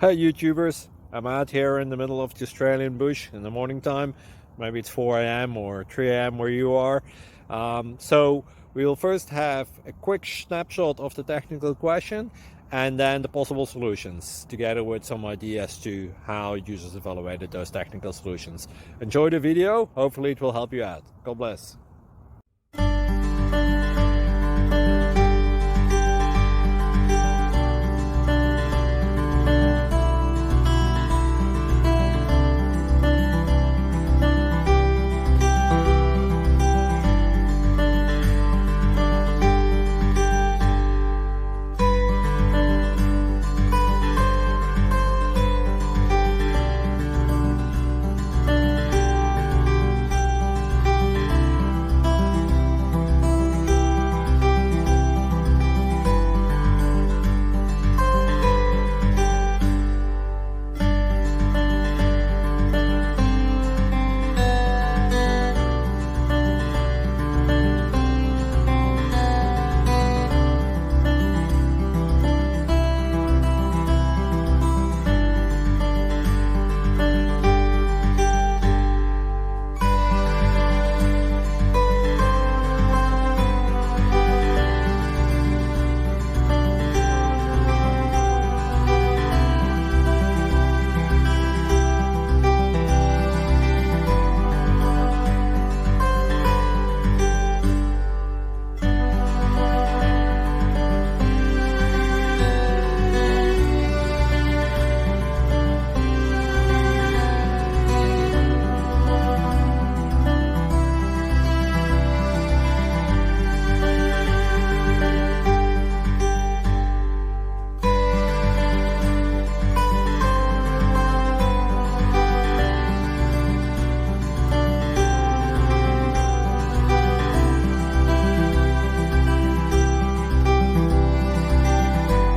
Hey YouTubers, I'm out here in the middle of the Australian bush in the morning time. Maybe it's 4 a.m. or 3 a.m. where you are. So we'll first have a quick snapshot of the technical question and then the possible solutions, together with some ideas to how users evaluated those technical solutions. Enjoy the video, hopefully it will help you out. God bless.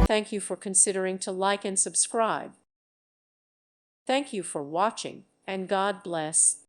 Thank you for considering to like and subscribe. Thank you for watching, and God bless.